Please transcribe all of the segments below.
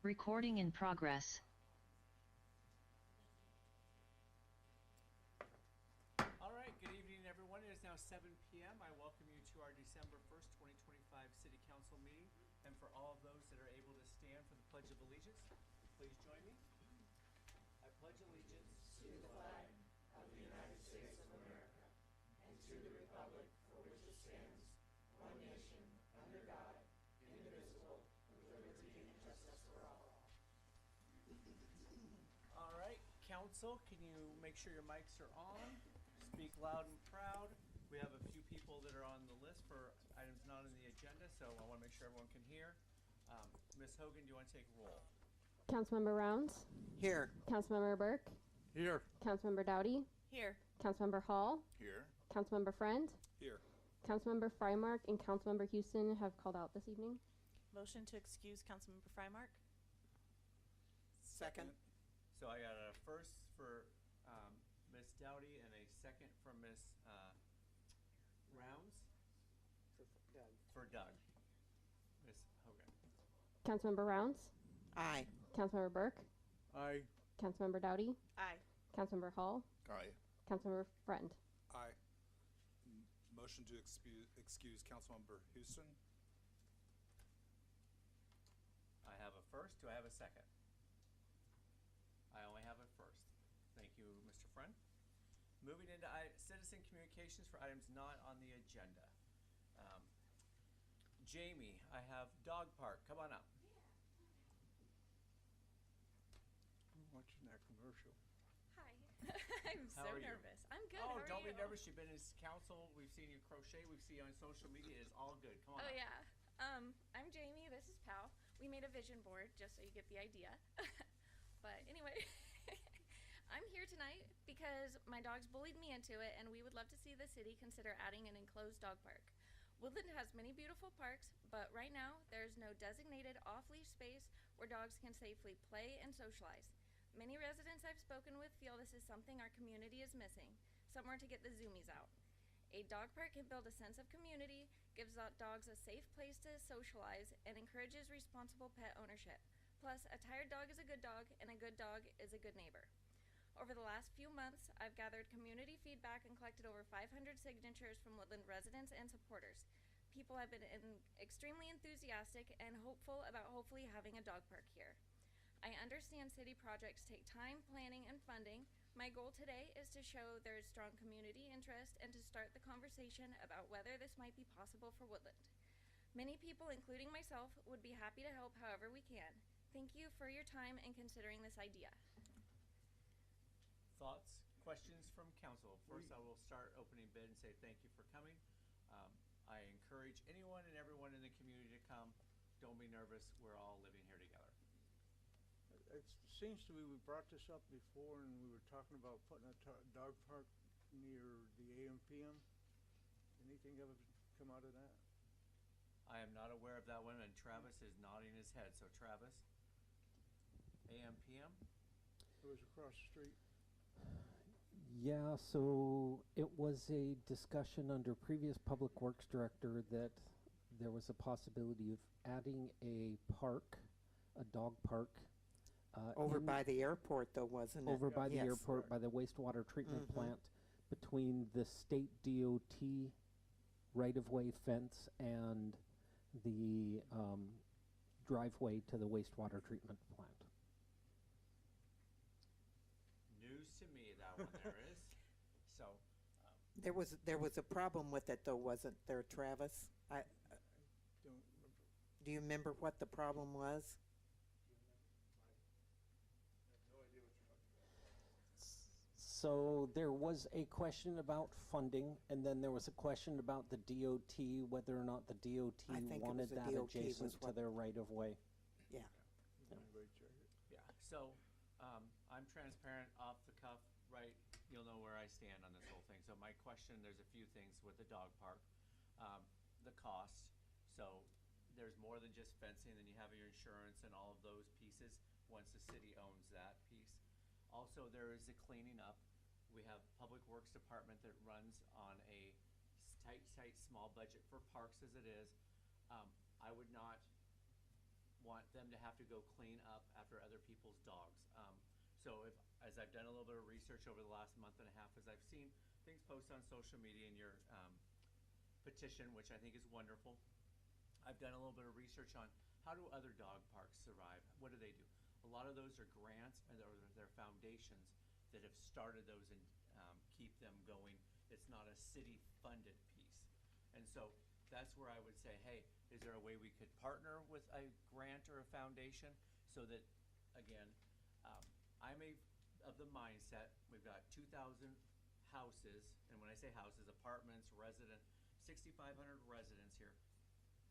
Recording in progress. All right, good evening, everyone. It is now 7 p.m. I welcome you to our December 1st, 2025 City Council meeting. And for all of those that are able to stand for the Pledge of Allegiance, please join me. I pledge allegiance to the flag of the United States of America and to the republic for which it stands, one nation, under God, indivisible, with liberty and justice for all. All right, Council, can you make sure your mics are on? Speak loud and proud. We have a few people that are on the list for items not on the agenda, so I want to make sure everyone can hear. Ms. Hogan, do you want to take roll? Councilmember Rounds. Here. Councilmember Burke. Here. Councilmember Dowdy. Here. Councilmember Hall. Here. Councilmember Friend. Here. Councilmember Frymark and Councilmember Houston have called out this evening. Motion to excuse Councilmember Frymark. Second. So I got a first for Ms. Dowdy and a second from Ms. Rounds. For Doug. Ms. Hogan. Councilmember Rounds. Aye. Councilmember Burke. Aye. Councilmember Dowdy. Aye. Councilmember Hall. Aye. Councilmember Friend. Aye. Motion to excuse Councilmember Houston. I have a first. Do I have a second? I only have a first. Thank you, Mr. Friend. Moving into citizen communications for items not on the agenda. Jamie, I have dog park. Come on up. I'm watching that commercial. Hi. I'm so How are you? nervous. I'm good. Oh, How are don't you? be nervous. You've been in council. We've seen you crochet. We've seen you on social media. It's all good. Come on Oh up. yeah. I'm Jamie. This is Pal. We made a vision board just so you get the idea. But anyway, I'm here tonight because my dogs bullied me into it, and we would love to see the city consider adding an enclosed dog park. Woodland has many beautiful parks, but right now there's no designated off-leash space where dogs can safely play and socialize. Many residents I've spoken with feel this is something our community is missing, somewhere to get the zoomies out. A dog park can build a sense of community, gives dogs a safe place to socialize, and encourages responsible pet ownership. Plus, a tired dog is a good dog, and a good dog is a good neighbor. Over the last few months, I've gathered community feedback and collected over 500 signatures from Woodland residents and supporters. People have been extremely enthusiastic and hopeful about hopefully having a dog park here. I understand city projects take time, planning, and funding. My goal today is to show there is strong community interest and to start the conversation about whether this might be possible for Woodland. Many people, including myself, would be happy to help however we can. Thank you for your time and considering this idea. Thoughts, questions from council? First, I will start opening bid and say thank you for coming. I encourage anyone and everyone in the community to come. Don't be nervous. We're all living here together. It seems to me we brought this up before, and we were talking about putting a dog park near the AM/PM. Anything ever come out of that? I am not aware of that one, and Travis is nodding his head. So Travis, AM, PM? It was across the street. Yeah, so it was a discussion under previous public works director that there was a possibility of adding a park, a dog park. Over by the airport, though, wasn't it? Over by the Yes. airport, by the wastewater treatment plant, between the state DOT right-of-way fence and the driveway to the wastewater treatment plant. News to me, that one there is. So, There was a problem with it, though, wasn't there, Travis? Don't remember. Do you remember what the problem was? So there was a question about funding, and then there was a question about the DOT, whether or not the DOT I think it wanted was the that DOT adjacent was to what- their right-of-way. Yeah. Anybody check it? yeah. So, I'm transparent, off the cuff, right? You'll know where I stand on this whole thing. So my question, there's a few things with the dog park. The cost. So there's more than just fencing, then you have your insurance and all of those pieces once the city owns that piece. Also, there is the cleaning up. We have Public Works Department that runs on a tight, small budget for parks as it is. I would not want them to have to go clean up after other people's dogs. So as I've done a little bit of research over the last month and a half, as I've seen things posted on social media in your petition, which I think is wonderful, I've done a little bit of research on how do other dog parks survive? What do they do? A lot of those are grants and they're foundations that have started those and keep them going. It's not a city-funded piece. And so that's where I would say, hey, is there a way we could partner with a grant or a foundation so that, again, I'm of the mindset, we've got 2,000 houses, and when I say houses, apartments, 6,500 residents here.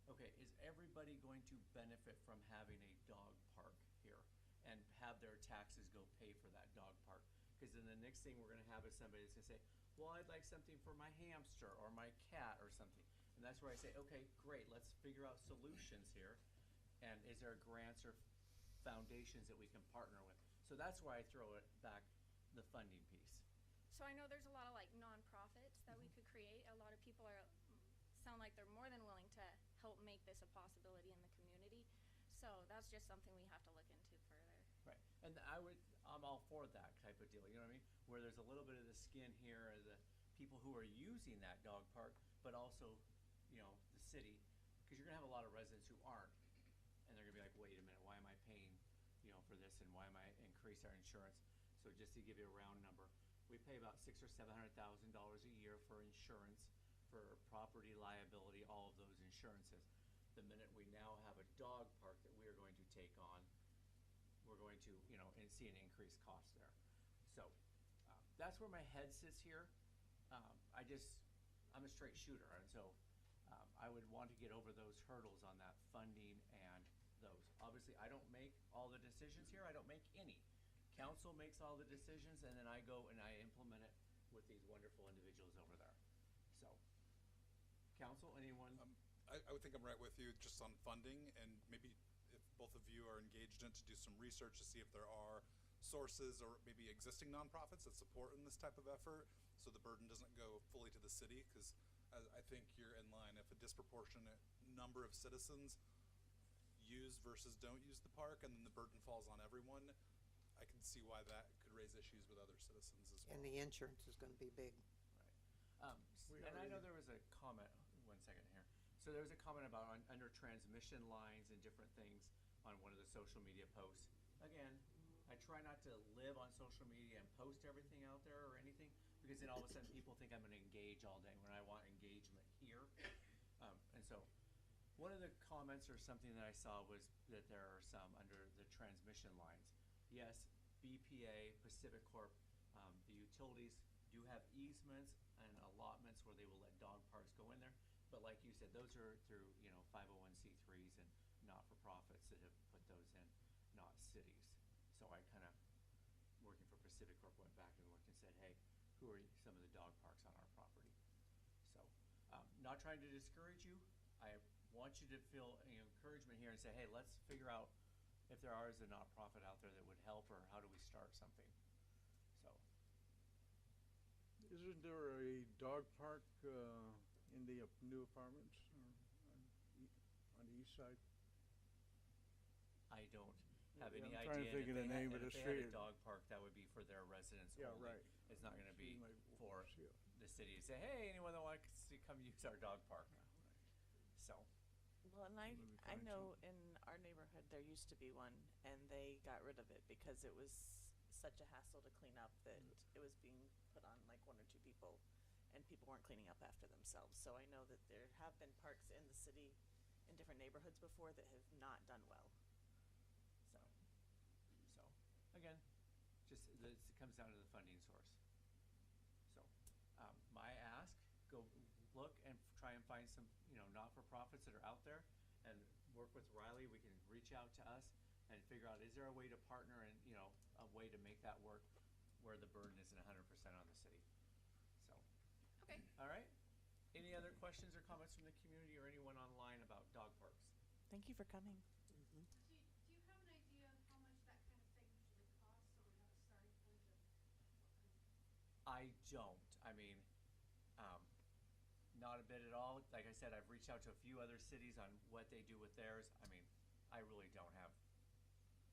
Okay, is everybody going to benefit from having a dog park here and have their taxes go pay for that dog park? Because then the next thing we're going to have is somebody that's going to say, well, I'd like something for my hamster or my cat or something. And that's where I say, okay, great, let's figure out solutions here. And is there grants or foundations that we can partner with? So that's why I throw it back, the funding piece. So I know there's a lot of like nonprofits that we could create. A lot of people sound like they're more than willing to help make this a possibility in the community. So that's just something we have to look into further. Right, and I'm all for that type of deal, you know what I mean? Where there's a little bit of the skin here, the people who are using that dog park, but also, you know, the city, because you're gonna have a lot of residents who aren't, and they're gonna be like, wait a minute, why am I paying, you know, for this, and why am I increase our insurance? So just to give you a round number, we pay about $600,000 or $700,000 a year for insurance, for property liability, all of those insurances. The minute we now have a dog park that we are going to take on, we're going to, you know, and see an increased cost there. So that's where my head sits here. I'm a straight shooter, and so I would want to get over those hurdles on that funding and those. Obviously, I don't make all the decisions here. I don't make any. Council makes all the decisions, and then I go and I implement it with these wonderful individuals over there. So, council, anyone? I would think I'm right with you just on funding, and maybe if both of you are engaged in to do some research to see if there are sources or maybe existing nonprofits that support in this type of effort so the burden doesn't go fully to the city, because I think you're in line. If a disproportionate number of citizens use versus don't use the park and then the burden falls on everyone, I can see why that could raise issues with other citizens as well. And the insurance is going to be big. Right. And I know there was a comment, 1 second here. So there was a comment about under transmission lines and different things on one of the social media posts. Again, I try not to live on social media and post everything out there or anything, because then all of a sudden people think I'm going to engage all day when I want engagement here. And so one of the comments or something that I saw was that there are some under the transmission lines. Yes, BPA, Pacific Corp, the utilities do have easements and allotments where they will let dog parks go in there. But like you said, those are through, you know, 501c3s and not-for-profits that have put those in, not cities. So I kind of, working for Pacific Corp, went back and looked and said, hey, who are some of the dog parks on our property? So, not trying to discourage you. I want you to feel encouragement here and say, hey, let's figure out if there is a not-profit out there that would help, or how do we start something? So. Isn't there a dog park in the new apartments on the east side? I don't have any I'm trying to idea. think of the name of the If they had street. a dog park, that would be for their residents Yeah, only. right. It's not going to be Seems like- for yeah. the city to say, hey, anyone that wants to come use our dog park. So, Well, and Maybe I find know in our neighborhood there used to be one, and they got rid of it because it was such a hassle to clean up that it was being put on like 1 or 2 people, and people weren't cleaning up after themselves. So I know that there have been parks in the city in different neighborhoods before that have not done well. so again, just it comes down to the funding source. So, my ask, go look and try and find some, you know, not-for-profits that are out there, and work with Riley. We can reach out to us and figure out, is there a way to partner and, you know, a way to make that work where the burden isn't 100% on the city. So, Okay. all right. Any other questions or comments from the community or anyone online about dog parks? Thank you for coming. Do you have an idea of how much that kind of thing usually costs, so we have a starting point of what kind of? I don't. I mean, not a bit at all. Like I said, I've reached out to a few other cities on what they do with theirs. I mean, I really don't have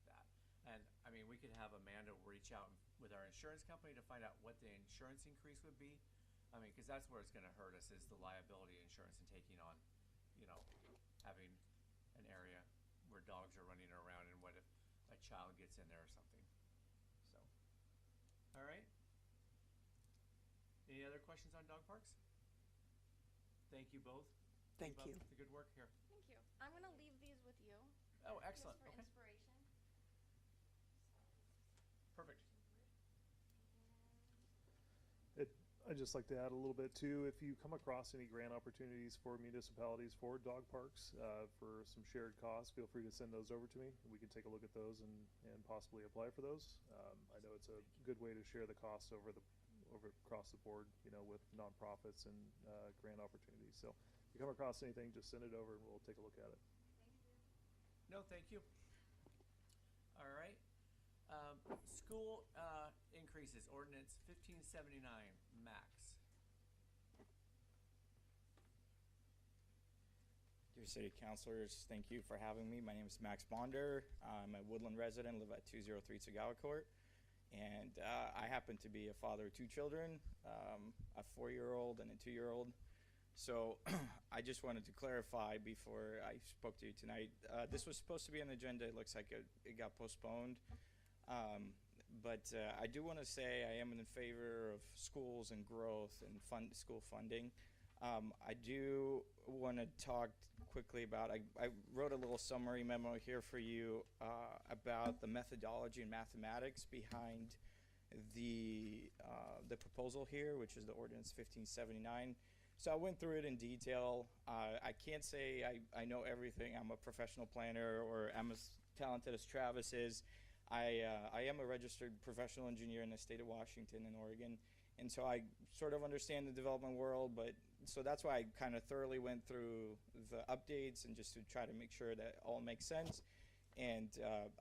that. And, I mean, we could have Amanda reach out with our insurance company to find out what the insurance increase would be. I mean, because that's where it's gonna hurt us, is the liability insurance and taking on, having an area where dogs are running around, and what if a child gets in there or something. So, all right. Any other questions on dog parks? Thank you both. Thank Keep up you. the good work here. Thank you. I'm gonna leave these with you. Oh, excellent. Just for Okay. inspiration. Perfect. I'd just like to add a little bit too. If you come across any grant opportunities for municipalities for dog parks, for some shared costs, feel free to send those over to me. We can take a look at those and possibly apply for those. I know it's a good way to share the costs over across the board, with nonprofits and grant opportunities. So if you come across anything, just send it over and we'll take a look at it. No, thank you. All right. School increases, ordinance 1579, max. Dear City Councilors, thank you for having me. My name is Max Bonder. I'm a Woodland resident, live at 203 Tagawa Court. And I happen to be a father of two children, a 4-year-old and a 2-year-old. So I just wanted to clarify before I spoke to you tonight. This was supposed to be on the agenda. It looks like it got postponed. But I do want to say I am in favor of schools and growth and school funding. I do want to talk quickly about, I wrote a little summary memo here for you about the methodology and mathematics behind the proposal here, which is the Ordinance 1579. So I went through it in detail. I can't say I know everything. I'm a professional planner, or I'm as talented as Travis is. I am a registered professional engineer in the state of Washington and Oregon, and so I sort of understand the development world, so that's why I kind of thoroughly went through the updates and just to try to make sure that all makes sense. And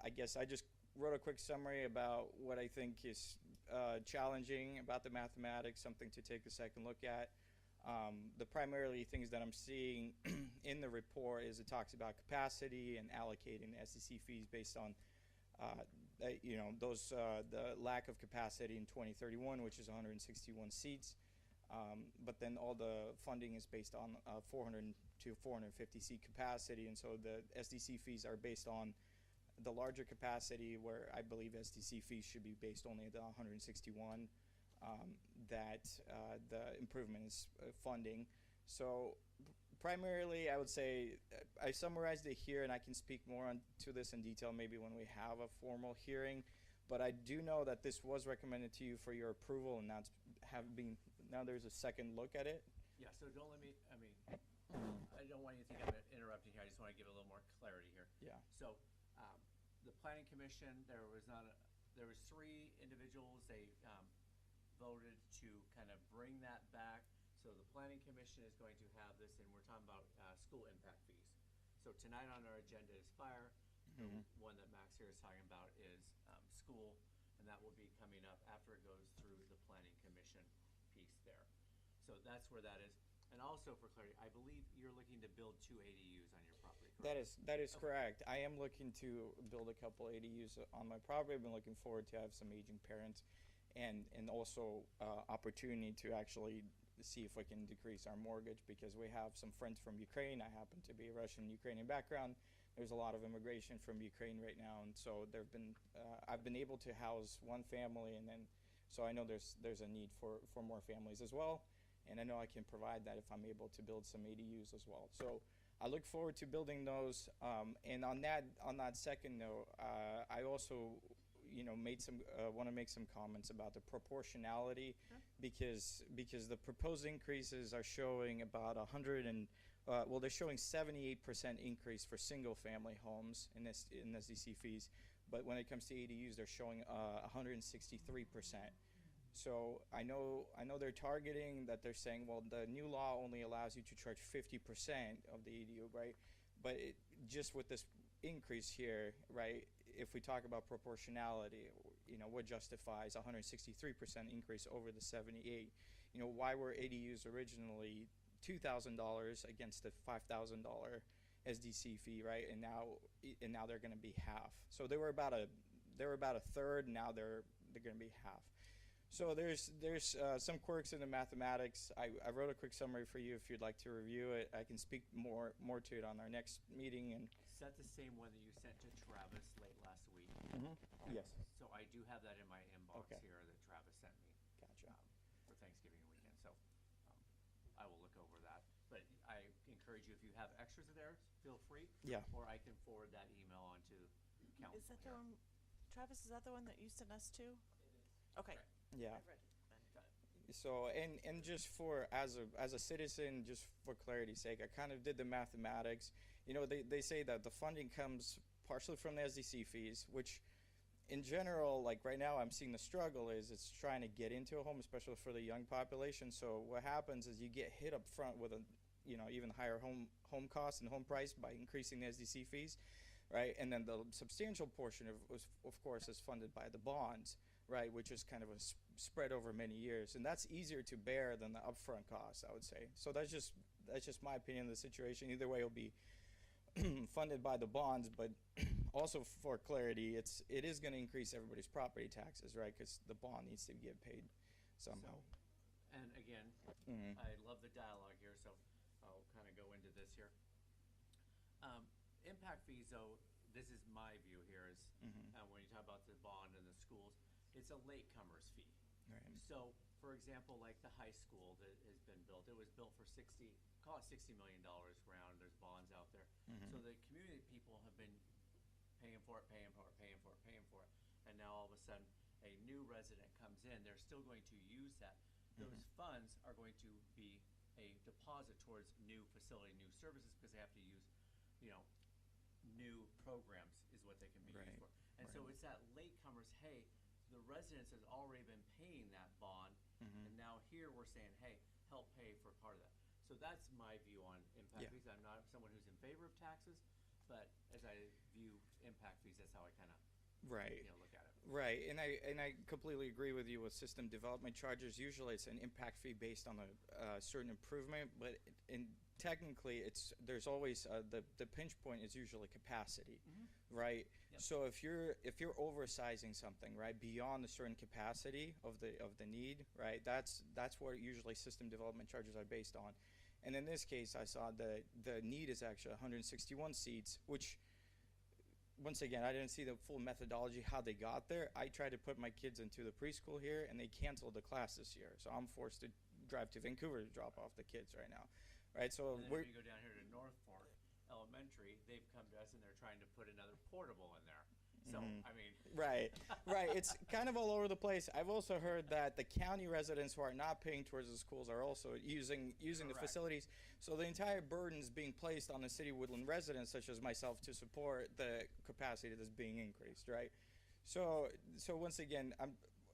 I guess I just wrote a quick summary about what I think is challenging about the mathematics, something to take a second look at. The primarily things that I'm seeing in the report is it talks about capacity and allocating the SEC fees based on the lack of capacity in 2031, which is 161 seats. But then all the funding is based on 400 to 450 seat capacity, and so the SDC fees are based on the larger capacity, where I believe SDC fees should be based only at the 161 that the improvement is funding. So primarily, I would say I summarized it here, and I can speak more to this in detail maybe when we have a formal hearing. But I do know that this was recommended to you for your approval, and now there's a second look at it. Yeah, so don't let me, I don't want you to think I'm interrupting here. I just want to give a little more clarity here. Yeah. So, the planning commission, there was 3 individuals. They voted to kind of bring that back. So the planning commission is going to have this, and we're talking about school impact fees. So tonight on our agenda is fire. Mm-hmm. The one that Max here is talking about is school, and that will be coming up after it goes through the planning commission piece there. So that's where that is. And also for clarity, I believe you're looking to build 2 ADUs on your property, correct? That is Okay. correct. I am looking to build a couple ADUs on my property. I've been looking forward to have some aging parents, and also opportunity to actually see if we can decrease our mortgage, because we have some friends from Ukraine. I happen to be a Russian-Ukrainian background. There's a lot of immigration from Ukraine right now, and so I've been able to house one family, and then so I know there's a need for more families as well, and I know I can provide that if I'm able to build some ADUs as well. So I look forward to building those. And on that second note, I also want to make some comments about the proportionality, because the proposed increases are showing about they're showing 78% increase for single family homes in SDC fees, but when it comes to ADUs, they're showing 163%. So I know they're targeting that. They're saying, well, the new law only allows you to charge 50% of the ADU, right? But just with this increase here, right, if we talk about proportionality, what justifies 163% increase over the 78? Why were ADUs originally $2,000 against the $5,000 SDC fee, right? And now they're going to be half. So they were about a third. Now they're going to be half. So there's some quirks in the mathematics. I wrote a quick summary for you if you'd like to review it. I can speak more to it on our next meeting. And Is that the same one that you sent to Travis late last week? yes, So I do have that in my inbox Okay. here that Travis sent me gotcha. for Thanksgiving weekend. So I will look over that. But I encourage you, if you have extras of theirs, feel free. Yeah. Or I can forward that email on to council. Is that here. the one, Travis, is that the one that you sent us to? Okay. Okay. Yeah. I've read it then. So and just for as a citizen, just for clarity's sake, I kind of did the mathematics. You know, they say that the funding comes partially from the SDC fees, which in general, like right now, I'm seeing the struggle is it's trying to get into a home, especially for the young population. So what happens is you get hit up front with a, even higher home cost and home price by increasing the SDC fees, right? And then the substantial portion of course, is funded by the bonds, right? Which is kind of a spread over many years, and that's easier to bear than the upfront cost, I would say. So that's just my opinion of the situation. Either way, it'll be funded by the bonds, but also for clarity, it is going to increase everybody's property taxes, right? Because the bond needs to get paid somehow. And again, Mhm. I love the dialogue here, so I'll kind of go into this here. Impact fees, though, this is my view here, is Mhm. when you talk about the bond and the schools, it's a latecomer's fee. Right. So, for example, like the high school that has been built, it was built for call it $60 million round. There's bonds out there. Mhm. So the community people have been paying for it, and now all of a sudden a new resident comes in, they're still going to use that. Those Mhm. funds are going to be a deposit towards new facility, new services, because they have to use, new programs is what they can be used Right, for. And so right. it's that latecomers, hey, the residents has already been paying that bond, Mhm. and now here we're saying, hey, help pay for part of that. So that's my view on impact Yeah. fees. I'm not someone who's in favor of taxes, but as I view impact fees, that's how I kind of Right. look at it. Right, and I completely agree with you with system development charges. Usually, it's an impact fee based on a certain improvement, but technically, there's always the pinch point is usually capacity, right? Yep. So if you're oversizing something, right, beyond a certain capacity of the need, right, that's what usually system development charges are based on. And in this case, I saw the need is actually 161 seats, which, once again, I didn't see the full methodology, how they got there. I tried to put my kids into the preschool here, and they canceled the class this year. So I'm forced to drive to Vancouver to drop off the kids right now, right? So And then we're, if you go down here to North Fork Elementary, they've come to us and they're trying to put another portable in there. So, I mean. right. It's kind of all over the place. I've also heard that the county residents who are not paying towards the schools are also using the Correct. facilities. So the entire burden is being placed on the city Woodland residents, such as myself, to support the capacity that's being increased, right? So once again,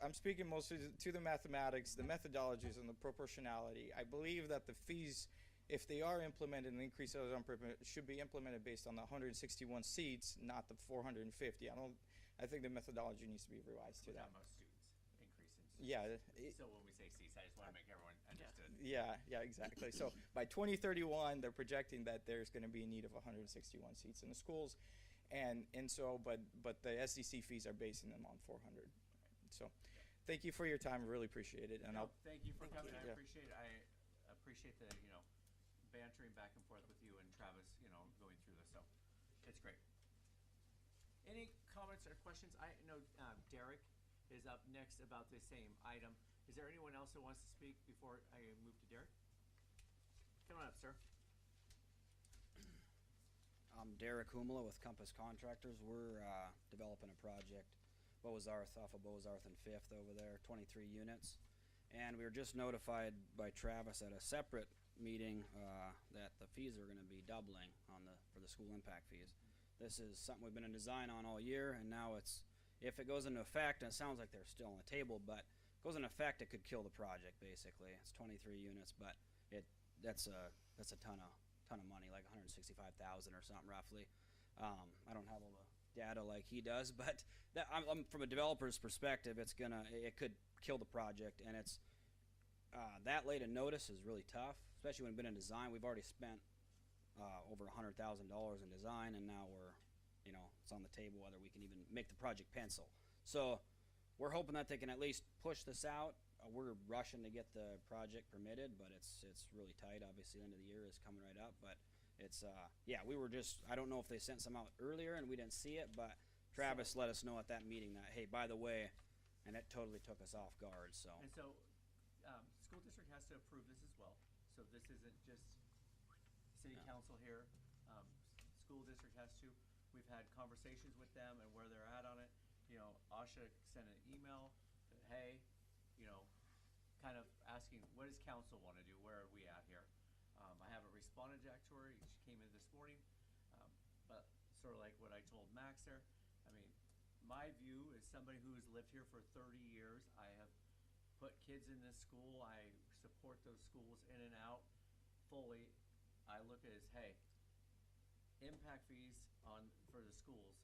I'm speaking mostly to the mathematics, the methodologies, and the proportionality. I believe that the fees, if they are implemented and increase those should be implemented based on the 161 seats, not the 450. I think the methodology needs to be revised to Without that. most students, increase in students. Yeah. So when we say seats, I just want to make everyone understood. Yeah, exactly. So by 2031, they're projecting that there's going to be a need of 161 seats in the schools, and so but the SDC fees are basing them on 400. So, thank you for your time. I really appreciate it, and No, I'll. thank you for coming. I Yeah. appreciate it. I appreciate the bantering back and forth with you and Travis. Going through this. So it's great. Any comments or questions? I know Derek is up next about the same item. Is there anyone else that wants to speak before I move to Derek? Come on up, sir. I'm Derek Humala with Compass Contractors. We're developing a project, Beauxarth, off of Beauxarth and 5th over there, 23 units. And we were just notified by Travis at a separate meeting that the fees are going to be doubling for the school impact fees. This is something we've been in design on all year, and now if it goes into effect, and it sounds like they're still on the table, but if it goes into effect, it could kill the project basically. It's 23 units, but that's a ton of money, like 165,000 or something roughly. I don't have all the data like he does, but I'm from a developer's perspective, it could kill the project, and it's that late a notice is really tough, especially when it's been in design. We've already spent over $100,000 in design, and now we're, it's on the table whether we can even make the project pencil. So we're hoping that they can at least push this out. We're rushing to get the project permitted, but it's really tight. Obviously, the end of the year is coming right up, but it's we were just, I don't know if they sent some out earlier and we didn't see it, but Travis let us know at that meeting that, hey, by the way, and it totally took us off guard. So And so, school district has to approve this as well. So this isn't just city council here. School district has to. We've had conversations with them and where they're at on it. Asha sent an email that, hey, kind of asking, what does council want to do? Where are we at here? I haven't responded back to her. She came in this morning. But sort of like what I told Max there, I mean, my view is somebody who has lived here for 30 years. I have put kids in this school. I support those schools in and out fully. I look at it as, hey, impact fees for the schools.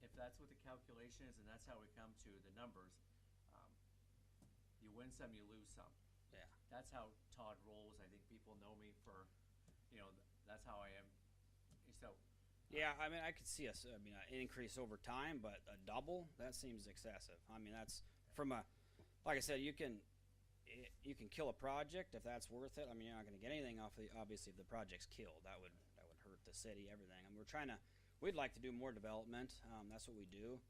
If that's what the calculation is and that's how we come to the numbers, you win some, you lose some. yeah. That's how Todd rolls. I think people know me for, that's how I am. So, Yeah, I mean, I could see an increase over time, but a double, that seems excessive. I mean, that's like I said, you can kill a project if that's worth it. I mean, you're not going to get anything off obviously if the project's killed. That would hurt the city, everything. And we'd like to do more development. That's what we do.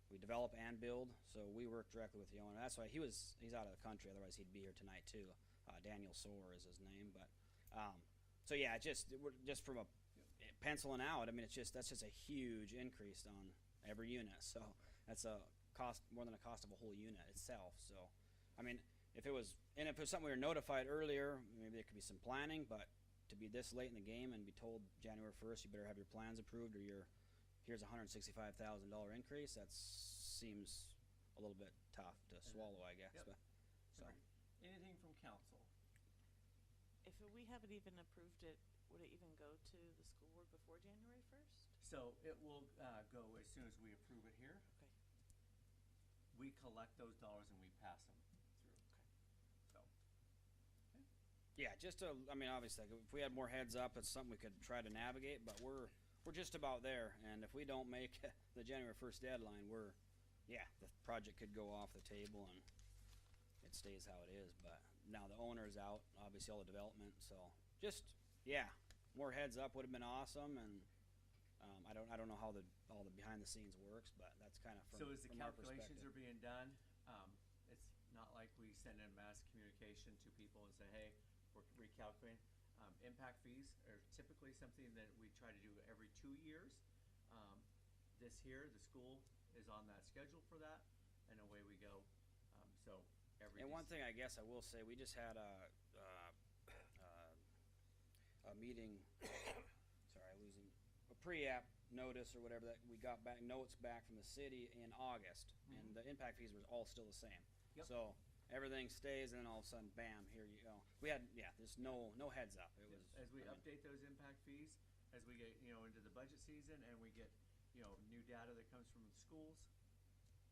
We develop and build, so we work directly with the owner. That's why he's out of the country, otherwise he'd be here tonight too. Daniel Soar is his name, but so yeah, just from a penciling out, I mean, that's just a huge increase on every unit. So that's a cost more than a cost of a whole unit itself. So, I mean, if it was something we were notified earlier, maybe there could be some planning, but to be this late in the game and be told January 1st, you better have your plans approved or here's a $165,000 increase, that seems a little bit tough to swallow, I guess. Yep. But, so. Anything from council? If we haven't even approved it, would it even go to the school board before January 1st? So it will go as soon as we approve it here. Okay. We collect those dollars and we pass them through. So, Yeah, obviously, like, if we had more heads up, it's something we could try to navigate, but we're just about there, and if we don't make the January 1st deadline, the project could go off the table and it stays how it is. But now the owner's out, obviously all the development, so more heads up would have been awesome. And I don't know how all the behind the scenes works, but that's kind of so as the from our calculations perspective. are being done, it's not like we send in mass communication to people and say, hey, we're recalculating. Impact fees are typically something that we try to do every 2 years. This year, the school is on that schedule for that, and away we go. And one thing I guess I will say, we just had a meeting, a pre-app notice or whatever that we got notes back from the city in August, and the impact fees were all still the same. Yep. So everything stays, and then all of a sudden, bam, here you go. We had, there's no heads up. It was as we update those impact fees, as we get into the budget season, and we get new data that comes from the schools,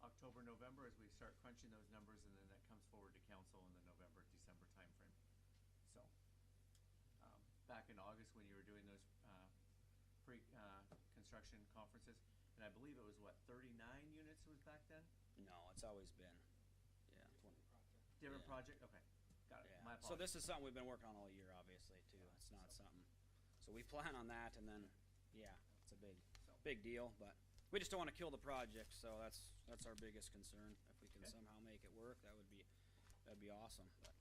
October, November, as we start crunching those numbers, and then that comes forward to council in the November, December timeframe. So, back in August when you were doing those pre-construction conferences, and I believe it was 39 units was back then? No, it's always been, 20. Different Yeah. project? Okay, got it. Yeah. My So apologies. this is something we've been working on all year, obviously, too. It's not something. So we plan on that, and then, it's a big deal. But we just don't want to kill the project, so that's our biggest concern. If we can somehow make it work, that'd be awesome. But,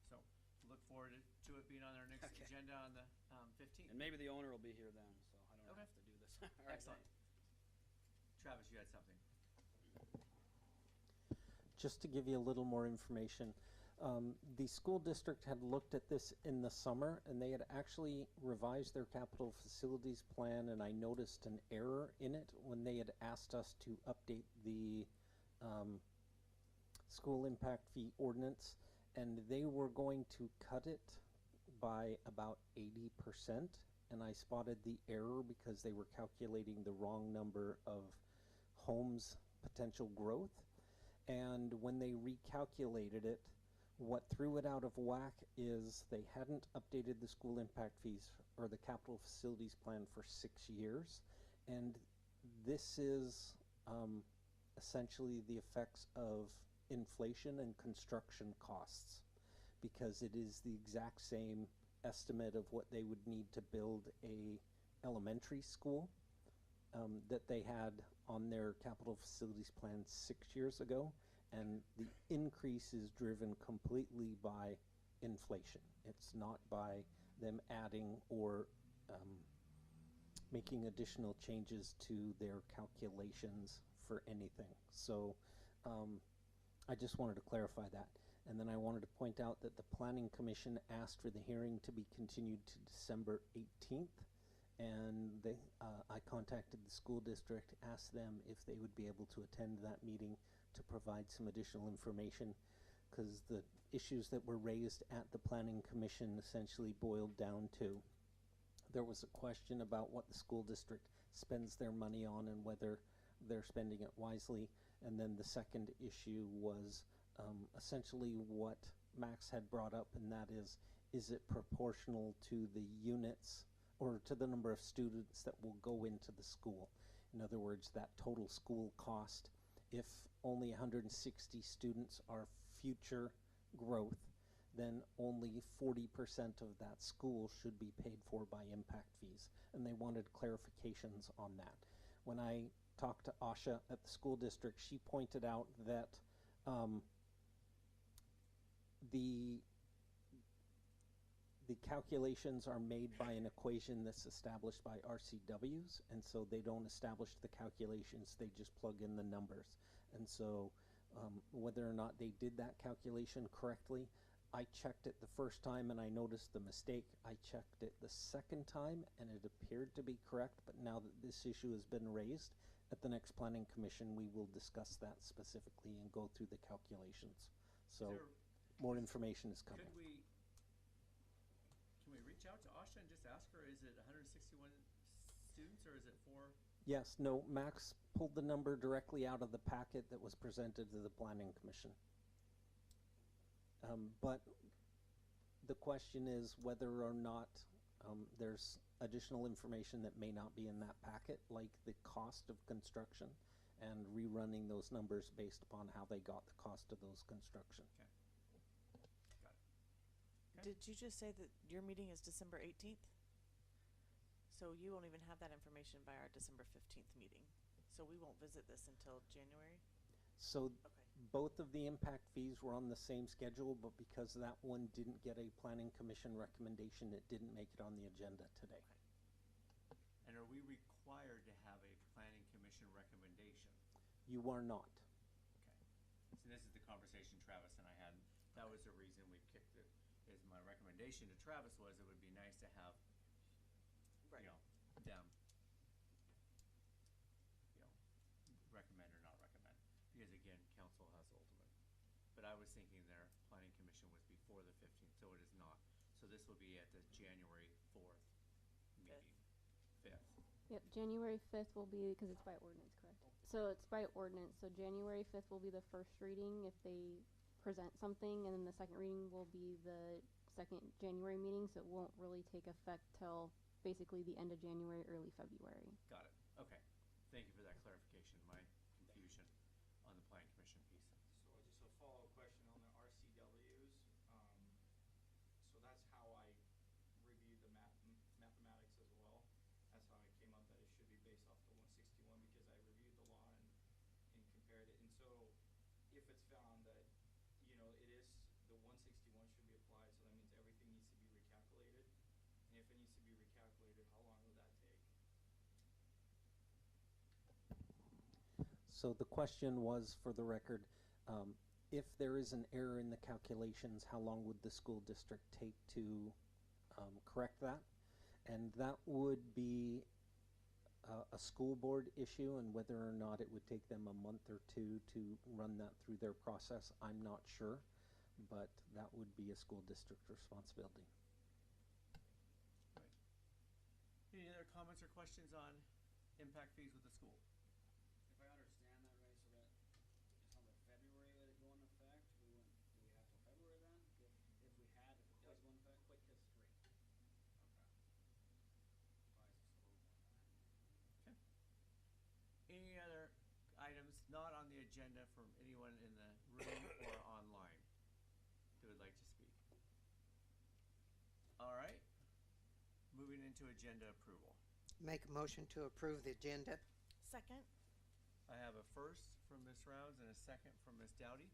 So, look forward to it being on our next Okay. agenda on the 15th. and maybe the owner will be here then, so I don't Okay. have to do this. All right, Excellent. Travis, you had something. Just to give you a little more information, the school district had looked at this in the summer, and they had actually revised their capital facilities plan, and I noticed an error in it when they had asked us to update the school impact fee ordinance, and they were going to cut it by about 80%, and I spotted the error because they were calculating the wrong number of homes potential growth. And when they recalculated it, What threw it out of whack is they hadn't updated the school impact fees or the capital facilities plan for 6 years. And this is essentially the effects of inflation and construction costs, because it is the exact same estimate of what they would need to build a elementary school that they had on their capital facilities plan 6 years ago, and the increase is driven completely by inflation. It's not by them adding or making additional changes to their calculations for anything. So I just wanted to clarify that. And then I wanted to point out that the Planning Commission asked for the hearing to be continued to December 18th. And I contacted the school district, asked them if they would be able to attend that meeting to provide some additional information, because the issues that were raised at the Planning Commission essentially boiled down to, there was a question about what the school district spends their money on and whether they're spending it wisely. And then the second issue was essentially what Max had brought up, and that is it proportional to the units or to the number of students that will go into the school? In other words, that total school cost, if only 160 students are future growth, then only 40% of that school should be paid for by impact fees. And they wanted clarifications on that. When I talked to Asha at the school district, she pointed out that the calculations are made by an equation that's established by RCWs, and so they don't establish the calculations, they just plug in the numbers. And so whether or not they did that calculation correctly, I checked it the first time and I noticed the mistake. I checked it the second time and it appeared to be correct, but now that this issue has been raised, at the next Planning Commission we will discuss that specifically and go through the calculations. So more information is coming. Can we reach out to Asha and just ask her, is it 161 students or is it 4? Yes, no, Max pulled the number directly out of the packet that was presented to the Planning Commission. But the question is whether or not there's additional information that may not be in that packet, like the cost of construction and rerunning those numbers based upon how they got the cost of those construction. Okay. Got it. Okay. Did you just say that your meeting is December 18th? So you won't even have that information by our December 15th meeting. So we won't visit this until January? So Okay. both of the impact fees were on the same schedule, but because that one didn't get a Planning Commission recommendation, it didn't make it on the agenda today. Okay. And are we required to have a Planning Commission recommendation? You are not. Okay. So this is the conversation Travis and I had. That was the reason we kicked it. Is my recommendation to Travis was it would be nice to have, Right. you know, them, recommend or not recommend. Because again, council has ultimate. But I was thinking their Planning Commission was before the 15th, so it is not. So this will be at the January 4th meeting. 5th. Yep, January 5th will be, because it's by ordinance, correct? So it's by ordinance, so January 5th will be the first reading if they present something, and then the second reading will be the second January meeting, so it won't really take effect till basically the end of January, early February. Got it. Okay. Thank you for that clarification. My confusion on the Planning Commission piece. So just a follow-up question on the RCWs. So that's how I reviewed the mathematics as well. That's how I came up that it should be based off the 161 because I reviewed the law and compared it. And so if it's found that, it is, the 161 should be applied, so that means everything needs to be recalculated. And if it needs to be recalculated, how long will that take? So the question was, for the record, if there is an error in the calculations, how long would the school district take to correct that? And that would be a school board issue, and whether or not it would take them a month or two to run that through their process, I'm not sure, but that would be a school district responsibility. Right. Any other comments or questions on impact fees with the school? If I understand that right, so that it's on the February that it go into effect, do we have till February then, agenda from anyone in the room or online who would like to speak? All right, moving into agenda approval. Make a motion to approve the agenda. Second? I have a first from Ms. Rounds and a second from Ms. Dowdy.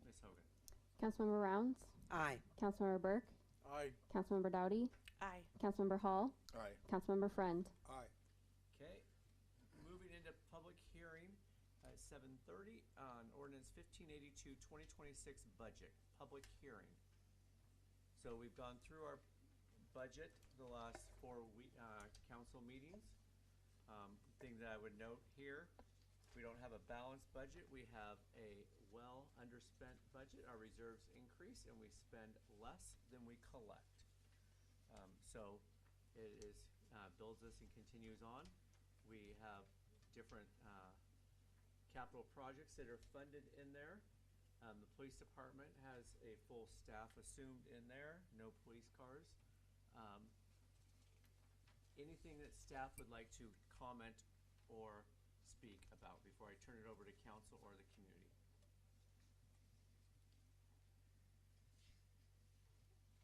Ms. Hogan. Councilmember Rounds, Aye. Councilmember Burke, Aye. Councilmember Dowdy, Aye. Councilmember Hall, Aye. Councilmember Friend. Aye. Okay, moving into public hearing at 7:30 on ordinance 1582, 2026 budget, public hearing. So we've gone through our budget the last 4 council meetings. Thing that I would note here, we don't have a balanced budget. We have a well underspent budget. Our reserves increase and we spend less than we collect. So it is builds us and continues on. We have different capital projects that are funded in there. The police department has a full staff assumed in there, no police cars. Anything that staff would like to comment or speak about before I turn it over to council or the community?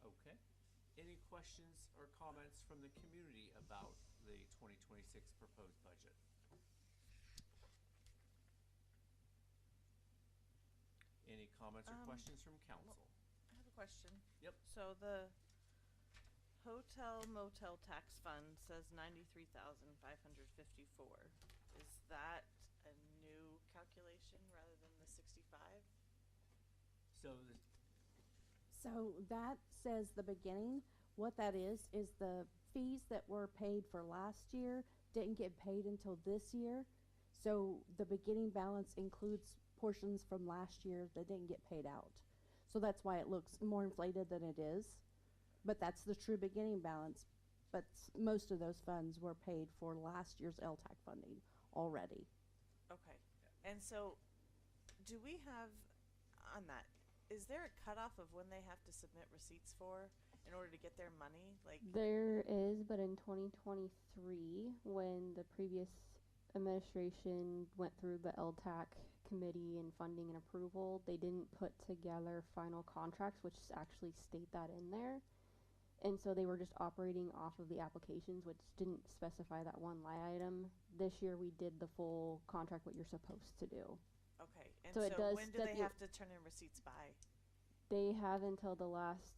Okay. Any questions or comments from the community about the 2026 proposed budget? Any comments or questions from council? I have a question. Yep. So the hotel motel tax fund says 93,554. Is that a new calculation rather than the 65? So So that says the beginning. What that is the fees that were paid for last year didn't get paid until this year. So the beginning balance includes portions from last year that didn't get paid out. So that's why it looks more inflated than it is. But that's the true beginning balance. But most of those funds were paid for last year's LTAC funding already. Okay. And so do we have on that, is there a cutoff of when they have to submit receipts for in order to get their money? Like There is, but in 2023, when the previous administration went through the LTAC committee and funding and approval, they didn't put together final contracts, which actually state that in there. And so they were just operating off of the applications, which didn't specify that one line item. This year we did the full contract, what you're supposed to do. okay. And So so, it does when do they stipulate- have to turn in receipts by? They have until the last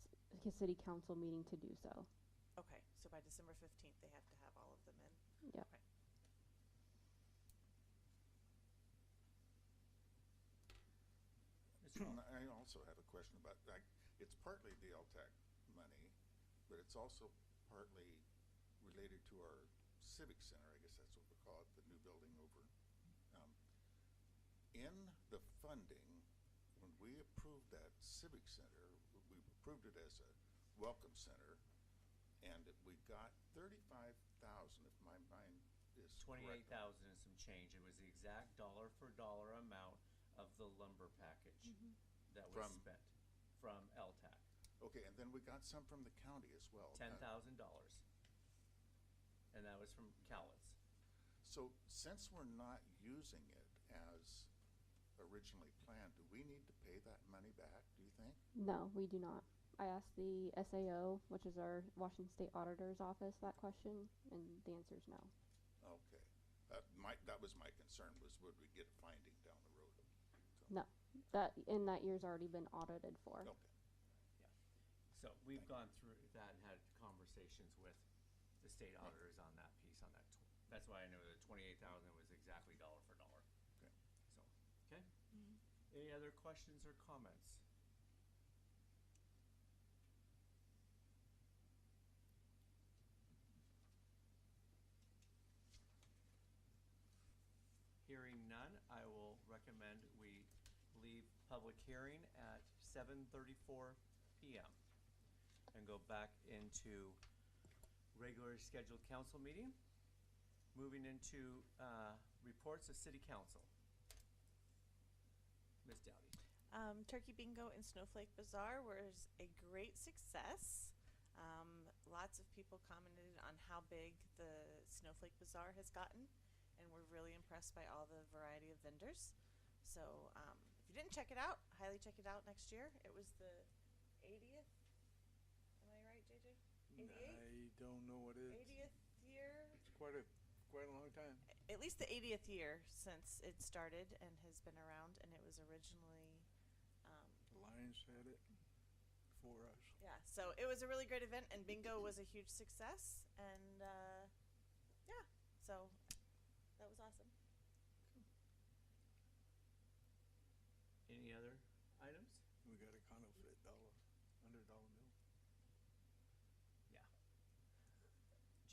city council meeting to do so. Okay. So by December 15th they have to have all of them in. Yep. Okay. Mr. Hall. I also have a question about that. It's partly the LTAC money, but it's also partly related to our civic center. I guess that's what we call it, the new building over. In the funding, when we approved that civic center, we approved it as a welcome center, and we got 35,000, if my mind is correct. 28,000 and some change. It was the exact dollar for dollar amount of the lumber package that was spent from LTAC. Okay, and then we got some from the county as well. $10,000. And that was from Cowlitz. So since we're not using it as originally planned, do we need to pay that money back, do you think? No, we do not. I asked the SAO, which is our Washington State Auditor's Office, that question, and the answer is no. Okay. That was my concern, was would we get a finding down the road? No, that year's already been audited for. Okay. So we've gone through that and had conversations with the state auditors on that piece, on that. That's why I know the 28,000 was exactly dollar for dollar. Okay. So, okay. Any other questions or comments? Hearing none, I will recommend we leave public hearing at 7:34 p.m. and go back into regularly scheduled council meeting. Moving into reports of city council. Ms. Dowdy. Turkey Bingo and Snowflake Bazaar was a great success. Lots of people commented on how big the Snowflake Bazaar has gotten, and we're really impressed by all the variety of vendors. So if you didn't check it out, highly check it out next year. It was the 80th. Am I right, JJ? 88th? I don't know what it is. 80th year? It's quite a long time. At least the 80th year since it started and has been around, and it was originally The Lions had it before us. yeah, so it was a really great event, and bingo was a huge success, and yeah, so that was awesome. Any other items? We got a counterfeit $100 bill. Yeah.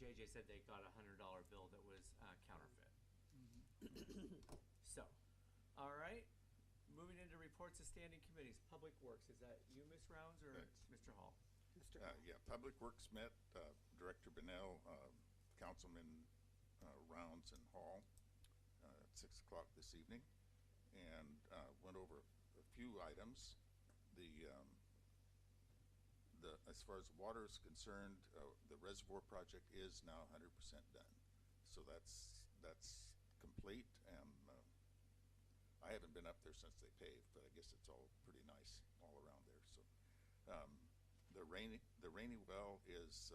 JJ said they got a $100 bill that was counterfeit. So, all right. Moving into reports of standing committees. Public Works, is that you, Ms. Rounds, or That's- Mr. Hall? Yeah, Public Works met, Director Bennell, Councilman Rounds and Hall at 6 o'clock this evening, and went over a few items. As far as water is concerned, the reservoir project is now 100% done. So that's complete, and I haven't been up there since they paved, but I guess it's all pretty nice all around there. So the rainy well is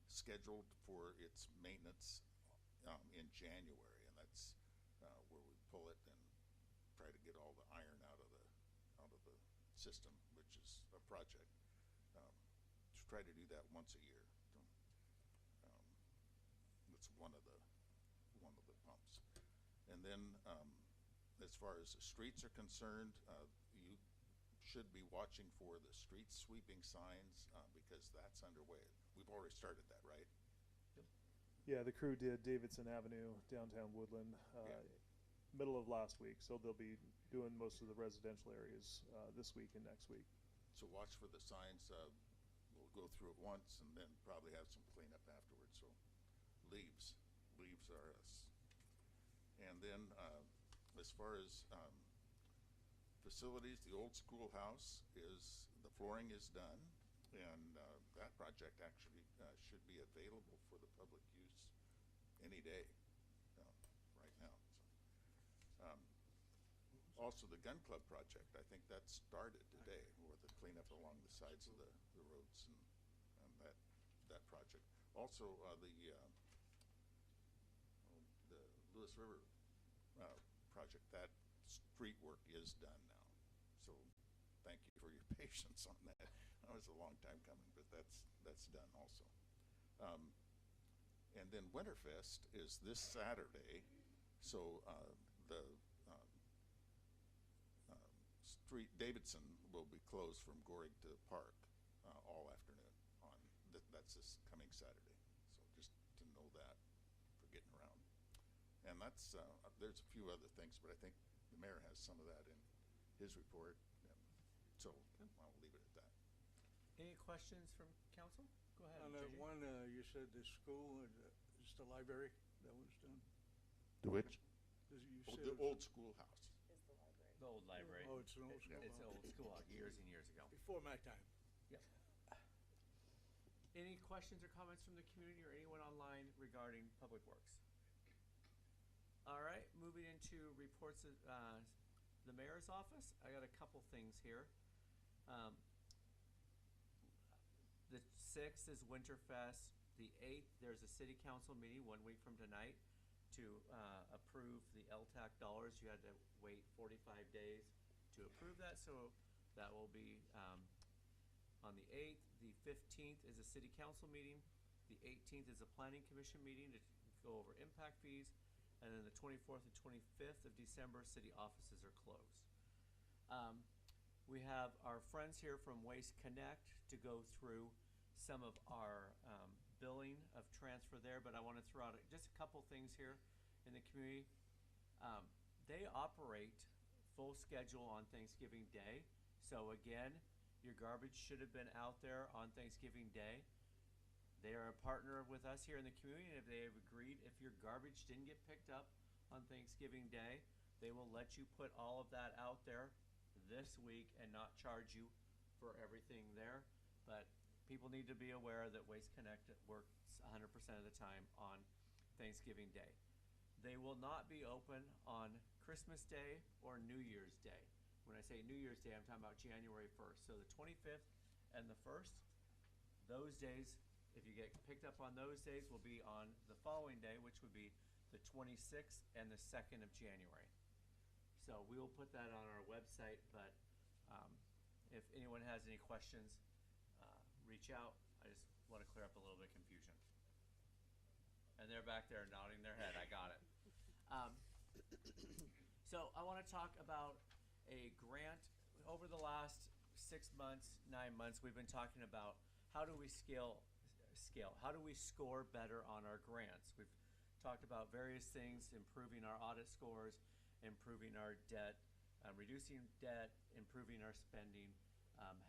scheduled for its maintenance in January, and that's where we pull it and try to get all the iron out of the system, which is a project. To try to do that once a year. It's one of the pumps. And then as far as the streets are concerned, you should be watching for the street sweeping signs because that's underway. We've already started that, right? Yeah, the crew did Davidson Avenue, downtown Woodland, middle of last week. So they'll be doing most of the residential areas this week and next week. So watch for the signs. We'll go through it once and then probably have some cleanup afterwards. So leaves are us. And then as far as facilities, the old schoolhouse the flooring is done, and that project actually should be available for the public use any day right now. So, also, the gun club project, I think that started today, or the cleanup along the sides of the roads and that project. Also, the Lewis River project, that street work is done now. So thank you for your patience on that. That was a long time coming, but that's done also. And then Winterfest is this Saturday, so the street Davidson will be closed from Gorig to the park all afternoon on that's this coming Saturday. So just to know that for getting around. And that's there's a few other things, but I think the mayor has some of that in his report. And so I'll leave it at that. Any questions from council? Go ahead. On JJ. one, you said the school, is the library, that was done? The which? You Oh, said the it was- old schoolhouse. Is the library. The old library. Oh, it's an old It's schoolhouse. an old school, years and years ago. Before my time. Yep. Any questions or comments from the community or anyone online regarding Public Works? All right, moving into reports of the mayor's office. I got a couple things here. The 6th is Winterfest. The 8th, there's a city council meeting 1 week from tonight to approve the LTAC dollars. You had to wait 45 days to approve that, so that will be on the 8th. The 15th is a city council meeting. The 18th is a planning commission meeting to go over impact fees. And then the 24th and 25th of December, city offices are closed. We have our friends here from Waste Connect to go through some of our billing of transfer there, but I want to throw out just a couple things here in the community. They operate full schedule on Thanksgiving Day. So again, your garbage should have been out there on Thanksgiving Day. They are a partner with us here in the community, and if they have agreed, if your garbage didn't get picked up on Thanksgiving Day, they will let you put all of that out there this week and not charge you for everything there. But people need to be aware that Waste Connect works 100% of the time on Thanksgiving Day. They will not be open on Christmas Day or New Year's Day. When I say New Year's Day, I'm talking about January 1st. So the 25th and the 1st, those days, if you get picked up on those days, will be on the following day, which would be the 26th and the 2nd of January. So we will put that on our website, but if anyone has any questions, reach out. I just want to clear up a little bit of confusion. And they're back there nodding their head. I got it. So I want to talk about a grant. Over the last 6 months, 9 months, we've been talking about how do we scale, how do we score better on our grants. We've talked about various things, improving our audit scores, improving our debt, reducing debt, improving our spending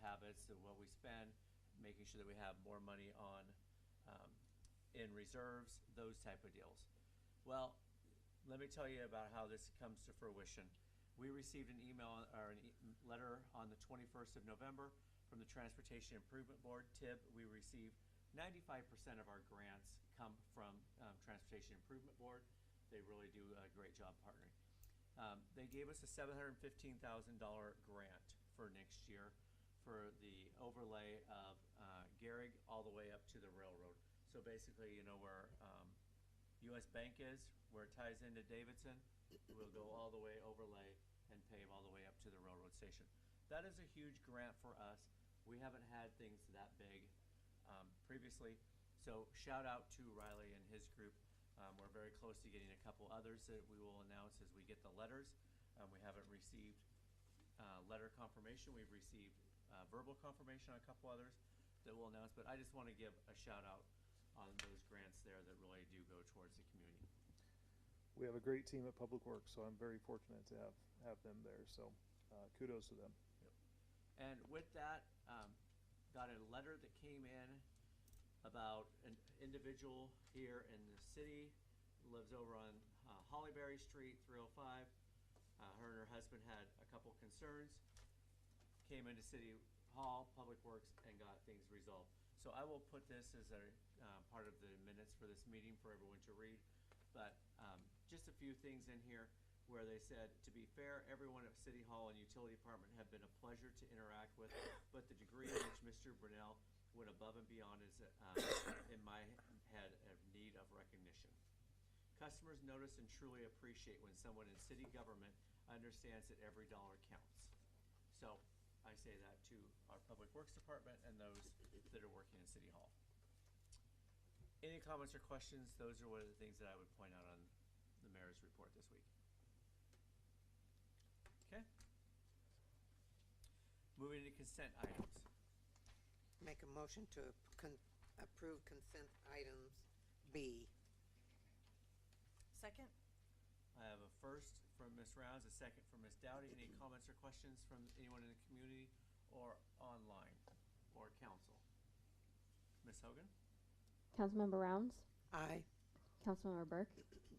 habits of what we spend, making sure that we have more money on in reserves, those type of deals. Well, let me tell you about how this comes to fruition. We received an email or letter on the 21st of November from the Transportation Improvement Board, TIB. We received 95% of our grants come from Transportation Improvement Board. They really do a great job partnering. They gave us a $715,000 grant for next year for the overlay of Gehrig all the way up to the railroad. So basically, you know where US Bank is, where it ties into Davidson, we'll go all the way overlay and pave all the way up to the railroad station. That is a huge grant for us. We haven't had things that big previously. So shout out to Riley and his group. We're very close to getting a couple others that we will announce as we get the letters. We haven't received letter confirmation. We've received verbal confirmation on a couple others that we'll announce, but I just want to give a shout out on those grants there that really do go towards the community. We have a great team at Public Works, so I'm very fortunate to have them there. So kudos to them. Yep. And with that, got a letter that came in about an individual here in the city, lives over on Hollyberry Street, 305. Her and her husband had a couple concerns, came into City Hall, Public Works, and got things resolved. So I will put this as a part of the minutes for this meeting for everyone to read. But just a few things in here where they said, to be fair, everyone at City Hall and Utility Department have been a pleasure to interact with, but the degree in which Mr. Brunel went above and beyond is, in my head, a need of recognition. Customers notice and truly appreciate when someone in city government understands that every dollar counts. So I say that to our Public Works Department and those that are working in City Hall. Any comments or questions? Those are one of the things that I would point out on the mayor's report this week. Okay. Moving to consent items. Make a motion to approve consent items B. Second? I have a first from Ms. Rounds, a second from Ms. Dowdy. Any comments or questions from anyone in the community or online or council? Ms. Hogan? Councilmember Rounds, Aye. Councilmember Burke,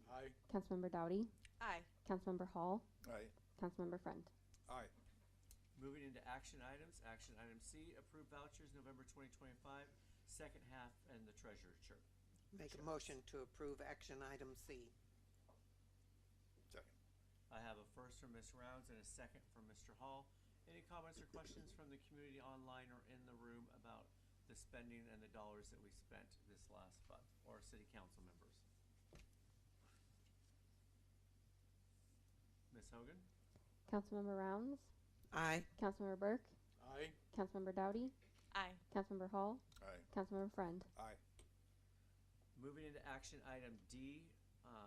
Aye. Councilmember Dowdy, Aye. Councilmember Hall, Aye. Councilmember Friend. Aye. Moving into action items. Action item C, approve vouchers November 2025, second half, and the treasurer's chart. Make a motion to approve action item C. Second. I have a first from Ms. Rounds and a second from Mr. Hall. Any comments or questions from the community online or in the room about the spending and the dollars that we spent this last month, or city council members? Ms. Hogan? Councilmember Rounds, Aye. Councilmember Burke, Aye. Councilmember Dowdy, Aye. Councilmember Hall, Aye. Councilmember Friend. Aye. Moving into action item D,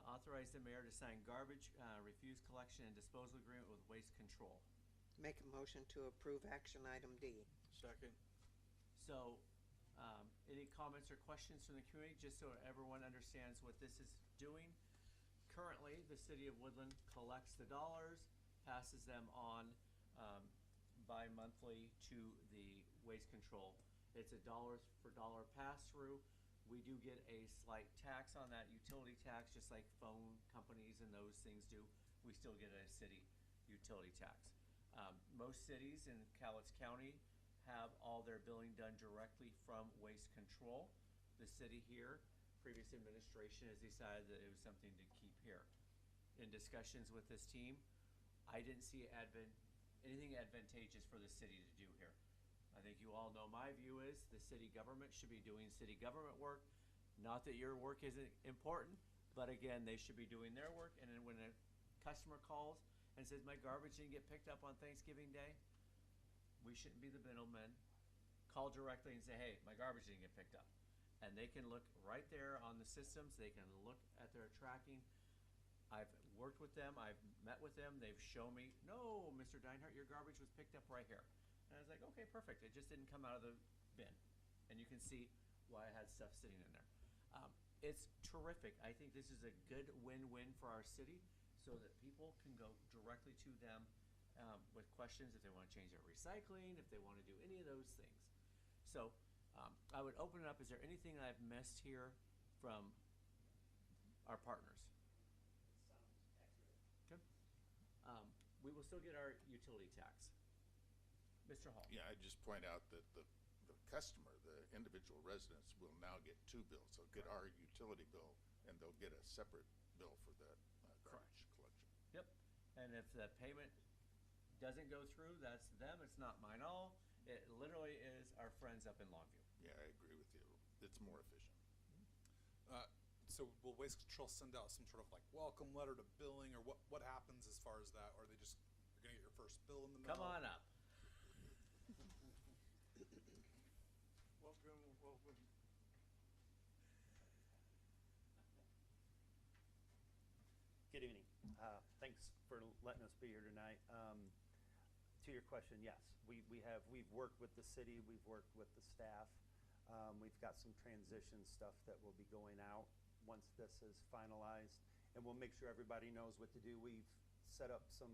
authorize the mayor to sign garbage, refuse collection and disposal agreement with Waste Control. Make a motion to approve action item D. Second. So, any comments or questions from the community, just so everyone understands what this is doing? Currently, the city of Woodland collects the dollars, passes them on bi-monthly to the Waste Control. It's a dollar for dollar pass-through. We do get a slight tax on that, utility tax, just like phone companies and those things do. We still get a city utility tax. Most cities in Cowlitz County have all their billing done directly from Waste Control. The city here previous administration has decided that it was something to keep here. In discussions with this team, I didn't see anything advantageous for the city to do here. I think you all know my view is the city government should be doing city government work. Not that your work isn't important, but again, they should be doing their work. And then when a customer calls and says, my garbage didn't get picked up on Thanksgiving Day, we shouldn't be the middlemen. Call directly and say, hey, my garbage didn't get picked up. And they can look right there on the systems. They can look at their tracking. I've worked with them. I've met with them. They've shown me, no, Mr. Deinhardt, your garbage was picked up right here. And I was like, okay, perfect. It just didn't come out of the bin. And you can see why I had stuff sitting in there. It's terrific. I think this is a good win-win for our city so that people can go directly to them with questions if they want to change their recycling, if they want to do any of those things. So I would open it up. Is there anything I've missed here from our partners? Okay. We will still get our utility tax. Mr. Hall. Yeah, I'd just point out that the customer, the individual residents, will now get two bills. They'll get our utility bill, and they'll get a separate bill for that garbage collection. Yep. And if the payment doesn't go through, that's them. It's not mine all. It literally is our friends up in Longview. Yeah, I agree with you. It's more efficient. So will Waste Control send out some sort of like welcome letter to billing, or what happens as far as that? Or are they just, you're gonna get your first bill in the mail? Come on up. Welcome. Good evening. Thanks for letting us be here tonight. To your question, yes, we've worked with the city, we've worked with the staff. We've got some transition stuff that will be going out once this is finalized, and we'll make sure everybody knows what to do. We've set up some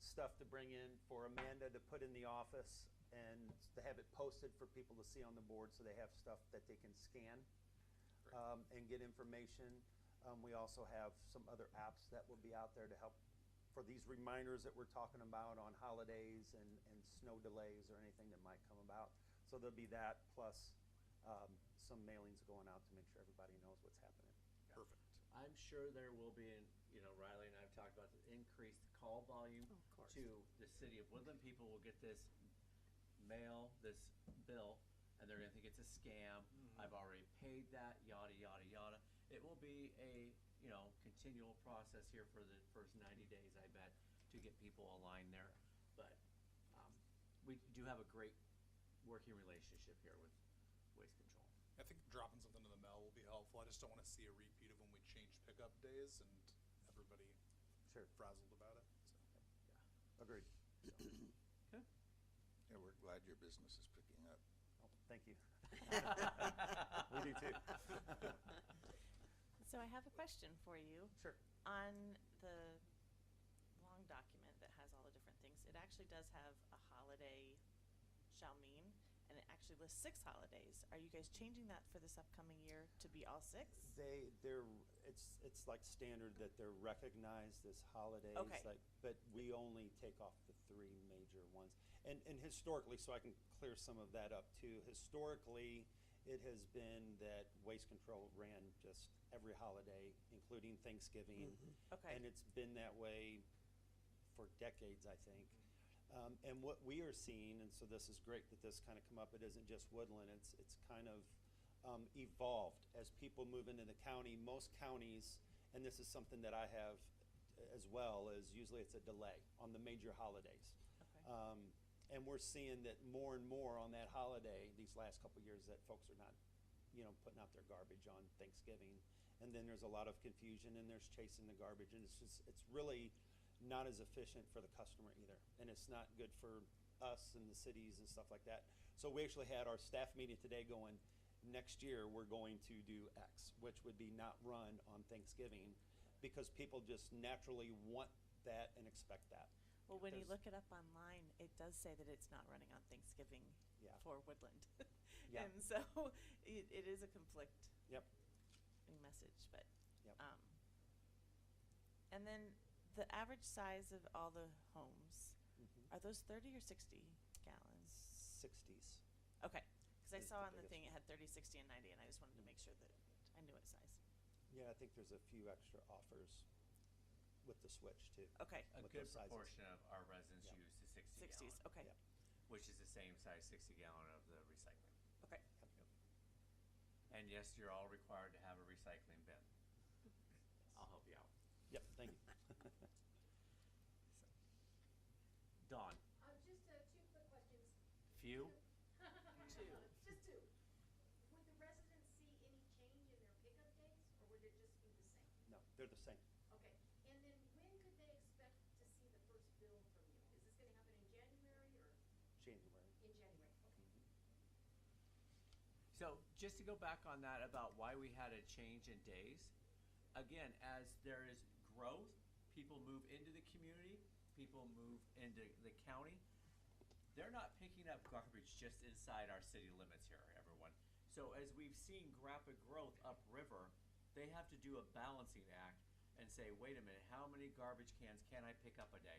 stuff to bring in for Amanda to put in the office and to have it posted for people to see on the board, so they have stuff that they can scan and get information. We also have some other apps that will be out there to help for these reminders that we're talking about on holidays and snow delays or anything that might come about. So there'll be that plus some mailings going out to make sure everybody knows what's happening. Perfect. I'm sure there will be, Riley and I have talked about the increased call volume to the city of Woodland. People will get this mail, this bill, and they're going to think it's a scam. I've already paid that, yada, yada, yada. It will be a, continual process here for the first 90 days, I bet, to get people aligned there. But we do have a great working relationship here with Waste Control. I think dropping something in the mail will be helpful. I just don't want to see a repeat of when we changed pickup days and everybody frazzled about it. So. Yeah, agreed. Okay. Yeah, we're glad your business is picking up. Oh, thank you. We do too. So I have a question for you. Sure. On the long document that has all the different things, it actually does have a holiday shall mean, and it actually lists 6 holidays. Are you guys changing that for this upcoming year to be all 6? It's like standard that they're recognized as holidays. Okay. But we only take off the 3 major ones. And historically, so I can clear some of that up too. Historically, it has been that Waste Control ran just every holiday, including Thanksgiving. Okay. And it's been that way for decades, I think. And what we are seeing, and so this is great that this kind of come up, it isn't just Woodland, it's kind of evolved as people move into the county. Most counties, and this is something that I have as well, is usually it's a delay on the major holidays. Okay. And we're seeing that more and more on that holiday these last couple of years that folks are not, putting out their garbage on Thanksgiving. And then there's a lot of confusion and there's chasing the garbage, and it's really not as efficient for the customer either. And it's not good for us and the cities and stuff like that. So we actually had our staff meeting today going, next year we're going to do X, which would be not run on Thanksgiving, because people just naturally want that and expect that. Well, when you look it up online, it does say that it's not running on Thanksgiving for Woodland. Yeah. And so it is a conflicting Yep. message. But Yep. and then the average size of all the homes, are those 30 or 60 gallons? 60s. Okay, because I Is saw the on the biggest thing it had 30, 60, and 90, and I just wanted to make sure that I knew what size. Yeah, I think there's a few extra offers with the switch too. Okay. A With good those sizes. proportion of our residents Yeah. use the 60 60s. gallon, Okay. Yeah. which is the same size 60 gallon of the recycling. Okay. And yes, you're all required to have a recycling bin. I'll help you out. Yep, thank you. Dawn, Just two quick questions. few? Just two. Would the residents see any change in their pickup days, or would it just be the same? No, they're the same. Okay, and then when could they expect to see the first bill from you? Is this gonna happen in January or January. in January? Okay. So just to go back on that about why we had a change in days, again, as there is growth, people move into the community, people move into the county. They're not picking up garbage just inside our city limits here, everyone. So as we've seen rapid growth upriver, they have to do a balancing act and say, wait a minute, how many garbage cans can I pick up a day?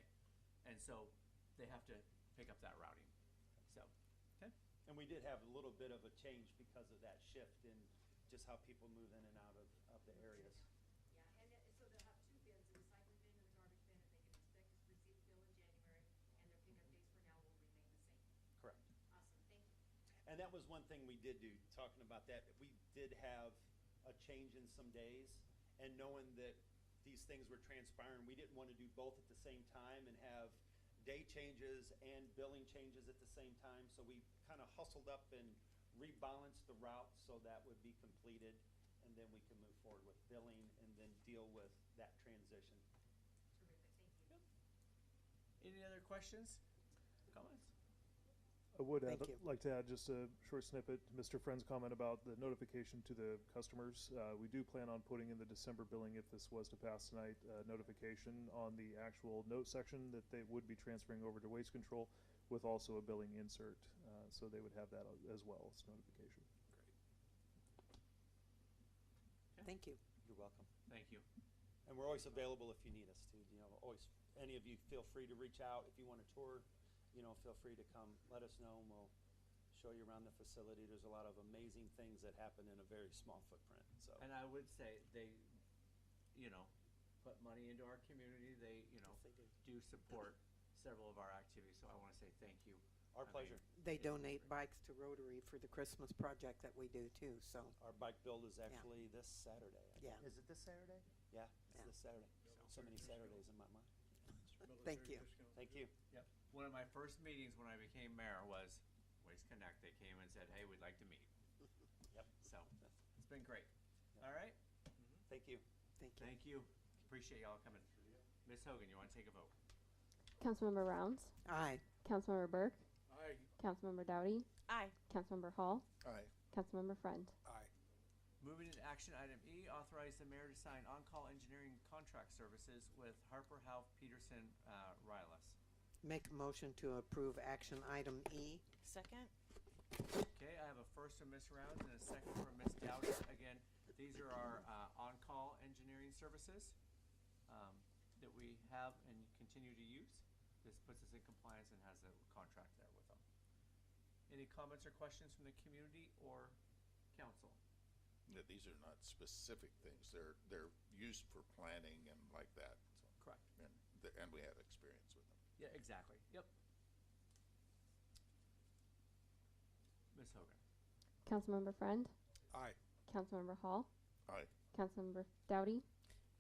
And so they have to pick up that routing. So, okay. And we did have a little bit of a change because of that shift in just how people move in and out of the areas. Yeah, and so they'll have two bins, the recycling bin and the garbage bin, and they can expect to receive a bill in January, and their pickup days for now will remain the same. Correct. Awesome, thank you. And that was one thing we did do, talking about that. We did have a change in some days, and knowing that these things were transpiring, we didn't want to do both at the same time and have day changes and billing changes at the same time. So we kind of hustled up and rebalanced the route so that would be completed, and then we can move forward with billing and then deal with that transition. Terrific, thank you. Any other questions, comments? I would Thank you. like to add just a short snippet to Mr. Friend's comment about the notification to the customers. We do plan on putting in the December billing, if this was to pass tonight, notification on the actual note section that they would be transferring over to waste control with also a billing insert. So they would have that as well as notification. Thank you. You're welcome. Thank you. And we're always available if you need us to, always, any of you feel free to reach out. If you want a tour, feel free to come, let us know, and we'll show you around the facility. There's a lot of amazing things that happen in a very small footprint, so. And I would say they, put money into our community. They, do support several of our activities. So I want to say thank you. Our pleasure. They it's donate great. bikes to Rotary for the Christmas project that we do too, so. Our bike build is actually this Saturday. I think. Yeah. Is it this Saturday? Yeah, it's Yeah. this Saturday. So many Saturdays in my mind. Thank you. Thank you. Yep. One of my first meetings when I became mayor was Waste Connect. They came and said, hey, we'd like to meet. Yep. So it's been great. Yep. All right. Thank you. Thank you. Thank you. Appreciate y'all coming. Ms. Hogan, you want to take a vote? Councilmember Rounds, Aye. Councilmember Burke, Aye. Councilmember Dowdy, Aye. Councilmember Hall, Aye. Councilmember Friend. Aye. Moving into action item E, authorize the mayor to sign on-call engineering contract services with Harper, Half, Peterson, Rylas. Make a motion to approve action item E. Second. Okay, I have a first from Ms. Rounds and a second from Ms. Dowdy. Again, these are our on-call engineering services that we have and continue to use. This puts us in compliance and has a contract there with them. Any comments or questions from the community or council? Yeah, these are not specific things. They're used for planning and like that. So. Correct. And we have experience with them. Yeah, exactly. Yep. Ms. Hogan. Councilmember Friend, Aye. Councilmember Hall, Aye. Councilmember Dowdy,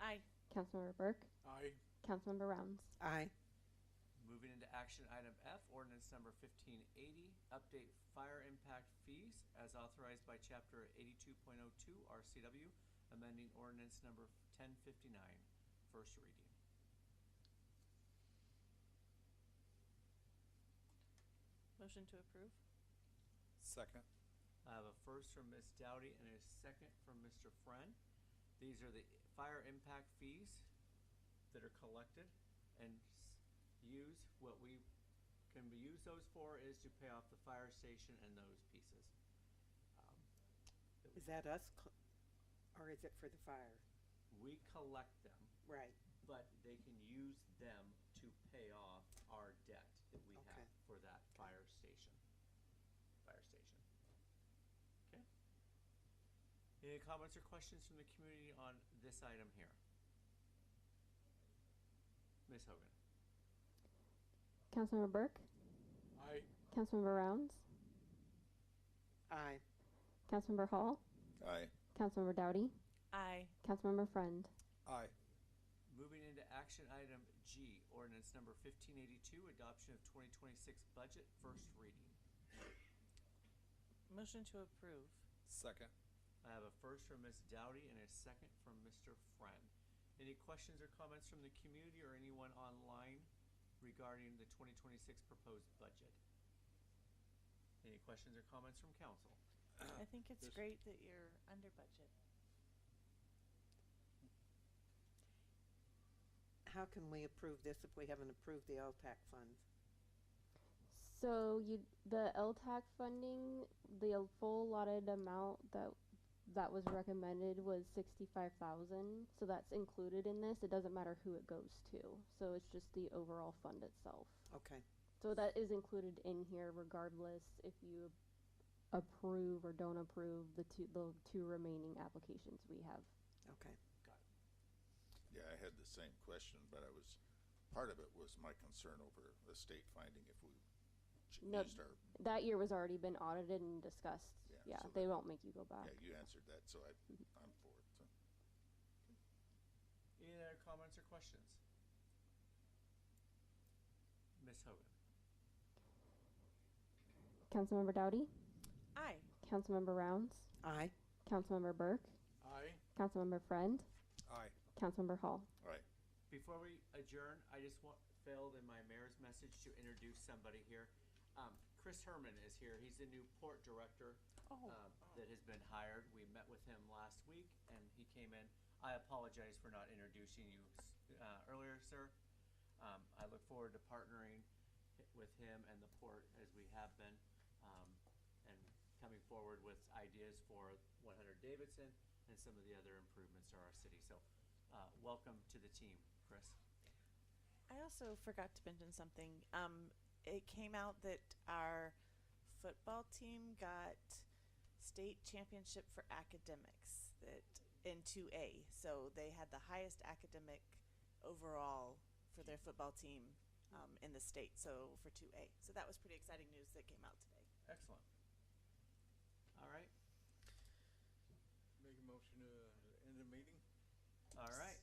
Aye. Councilmember Burke, Aye. Councilmember Rounds. Aye. Moving into action item F, ordinance number 1580, update fire impact fees as authorized by chapter 82.02 RCW, amending ordinance number 1059, first reading. Motion to approve. Second. I have a first from Ms. Dowdy and a second from Mr. Friend. These are the fire impact fees that are collected and used. What we can use those for is to pay off the fire station and those pieces. Is that us, or is it for the fire? We collect them, Right. but they can use them to pay off our debt that we have Okay. for that fire station. Okay. Any comments or questions from the community on this item here? Ms. Hogan? Councilmember Burke? Aye. Councilmember Rounds? Aye. Councilmember Hall? Aye. Councilmember Dowdy? Aye. Councilmember Friend? Aye. Moving into action item G, ordinance number 1582, adoption of 2026 budget, first reading. Motion to approve. Second. I have a first from Ms. Dowdy and a second from Mr. Friend. Any questions or comments from the community or anyone online regarding the 2026 proposed budget? Any questions or comments from council? I think it's great that you're under budget. How can we approve this if we haven't approved the LTAC funds? So the LTAC funding, the full allotted amount that was recommended was 65,000. So that's included in this. It doesn't matter who it goes to. So it's just the overall fund itself. Okay. So that is included in here regardless if you approve or don't approve the two remaining applications we have. Okay. Got it. Yeah, I had the same question, but part of it was my concern over the state finding if we No, used our, that year was already been audited and discussed. Yeah, Yeah, so they that- won't make you go back. yeah, you answered that, so I'm for it, so. Any other comments or questions? Ms. Hogan? Councilmember Dowdy? Aye. Councilmember Rounds? Aye. Councilmember Burke? Aye. Councilmember Friend? Aye. Councilmember Hall? Right. Before we adjourn, I just failed in my mayor's message to introduce somebody here. Chris Herman is here. He's the new port director that has been hired. We met with him last week, and he came in. I apologize for not introducing you earlier, sir. I look forward to partnering with him and the port as we have been, and coming forward with ideas for 100 Davidson and some of the other improvements to our city. So welcome to the team, Chris. I also forgot to mention something. It came out that our football team got state championship for academics in 2A. So they had the highest academic overall for their football team in the state. So for 2A. So that was pretty exciting news that came out today. Excellent. All right. Make a motion to end the meeting? All right.